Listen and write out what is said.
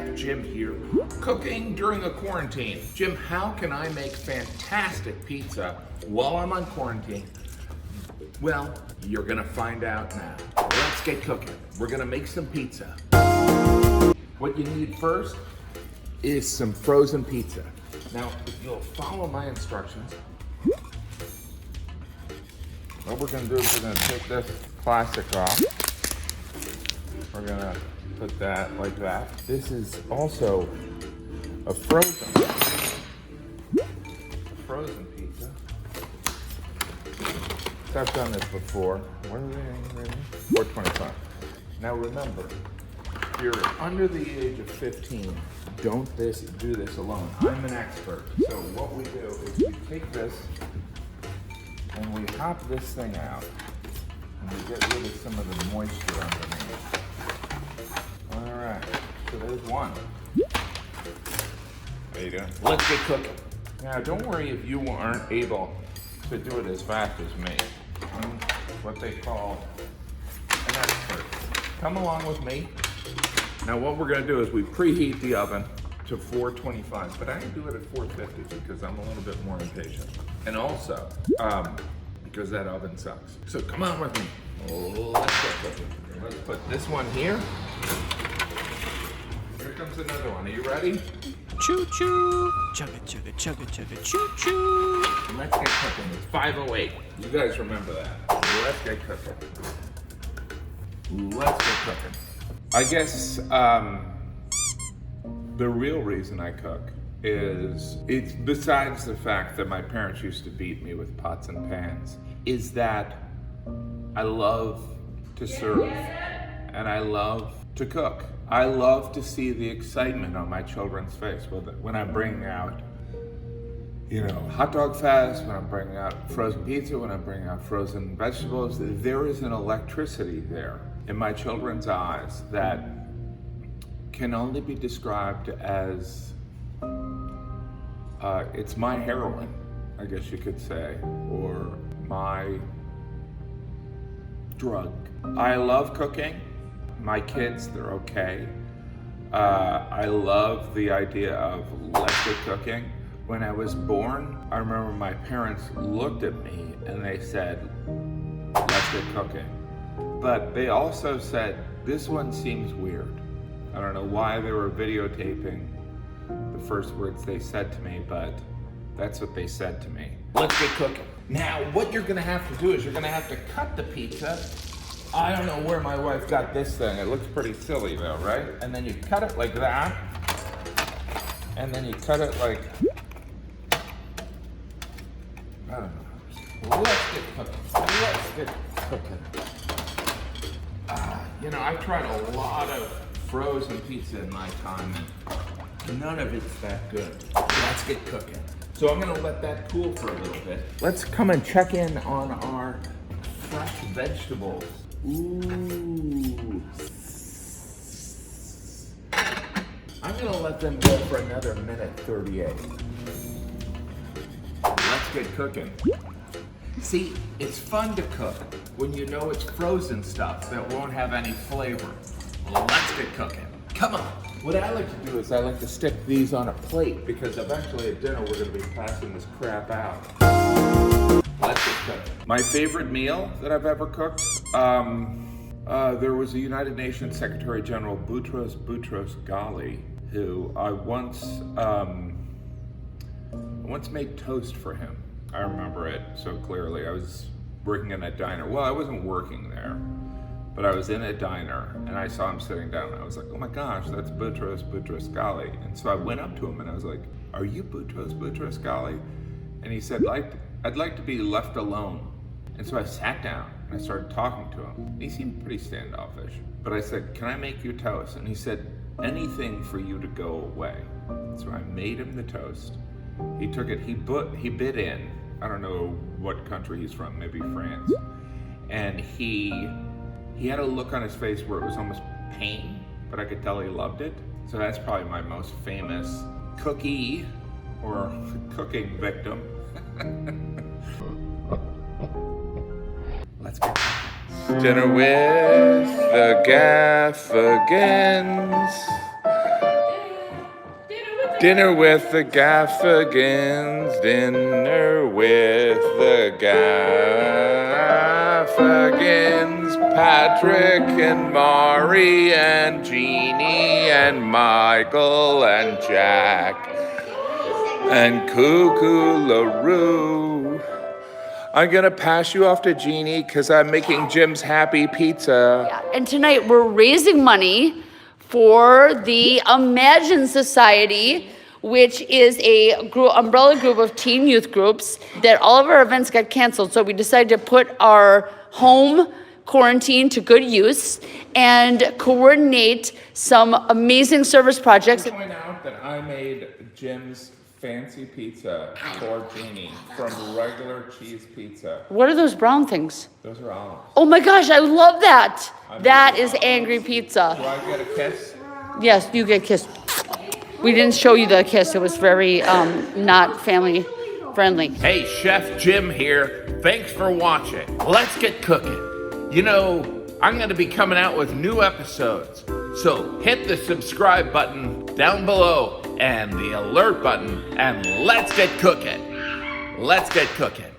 Chef Jim here, cooking during a quarantine. Jim, how can I make fantastic pizza while I'm on quarantine? Well, you're gonna find out now. Let's get cooking. We're gonna make some pizza. What you need first is some frozen pizza. Now, if you'll follow my instructions, what we're gonna do is we're gonna take this plastic off. We're gonna put that like that. This is also a frozen pizza. I've done this before. What are they? $4.25. Now remember, if you're under the age of 15, don't do this alone. I'm an expert. So what we do is we take this and we hop this thing out and we get rid of some of the moisture underneath. All right, so there's one. How you doing? Let's get cooking. Now don't worry if you aren't able to do it as fast as me. I'm what they call an expert. Come along with me. Now what we're gonna do is we preheat the oven to 425, but I do it at 450 because I'm a little bit more impatient. And also, because that oven sucks. So come on with me. Let's get cooking. Let's put this one here. Here comes another one. Are you ready? Choo choo, chugga chugga chugga chugga choo choo. Let's get cooking. It's 5:08. You guys remember that. Let's get cooking. Let's get cooking. I guess the real reason I cook is, it's besides the fact that my parents used to beat me with pots and pans, is that I love to serve and I love to cook. I love to see the excitement on my children's face when I'm bringing out, hot dog fest, when I'm bringing out frozen pizza, when I'm bringing out frozen vegetables. There is an electricity there in my children's eyes that can only be described as, it's my heroin, I guess you could say, or my drug. I love cooking. My kids, they're okay. I love the idea of let's get cooking. When I was born, I remember my parents looked at me and they said, let's get cooking. But they also said, this one seems weird. I don't know why they were videotaping the first words they said to me, but that's what they said to me. Let's get cooking. Now, what you're gonna have to do is you're gonna have to cut the pizza. I don't know where my wife got this thing. It looks pretty silly though, right? And then you cut it like that. And then you cut it like, I don't know. Let's get cooking. Let's get cooking. I've tried a lot of frozen pizza in my time and none of it's that good. Let's get cooking. So I'm gonna let that cool for a little bit. Let's come and check in on our fresh vegetables. Ooh. I'm gonna let them go for another minute 38. Let's get cooking. See, it's fun to cook when you know it's frozen stuff that won't have any flavor. Let's get cooking. Come on. What I like to do is I like to stick these on a plate because eventually at dinner we're gonna be passing this crap out. Let's get cooking. My favorite meal that I've ever cooked, there was a United Nations Secretary General Boutros Ghali who I once made toast for him. I remember it so clearly. I was working in a diner. Well, I wasn't working there, but I was in a diner and I saw him sitting down and I was like, oh my gosh, that's Boutros Ghali. And so I went up to him and I was like, are you Boutros Ghali? And he said, I'd like to be left alone. And so I sat down and I started talking to him. He seemed pretty standoffish. But I said, can I make you toast? And he said, anything for you to go away. So I made him the toast. He took it, he bit in. I don't know what country he's from, maybe France. And he had a look on his face where it was almost pain, but I could tell he loved it. So that's probably my most famous cookie or cooking victim. Let's go. Dinner with the Gaffigans. Dinner with the Gaffigans, dinner with the Gaffigans, Patrick and Mari and Jeannie and Michael and Jack and Cuckoo LaRue. I'm gonna pass you off to Jeannie because I'm making Jim's Happy Pizza. Yeah, and tonight we're raising money for the Imagine Society, which is a umbrella group of teen youth groups that all of our events got canceled. So we decided to put our home quarantine to good use and coordinate some amazing service projects. To point out that I made Jim's fancy pizza for Jeannie from regular cheese pizza. What are those brown things? Those are olives. Oh my gosh, I love that. That is angry pizza. Do I get a kiss? Yes, you get kissed. We didn't show you the kiss. It was very not family friendly. Hey, Chef Jim here. Thanks for watching. Let's get cooking. You know, I'm going to be coming out with new episodes. So hit the subscribe button down below and the alert button and let's get cooking. Let's get cooking.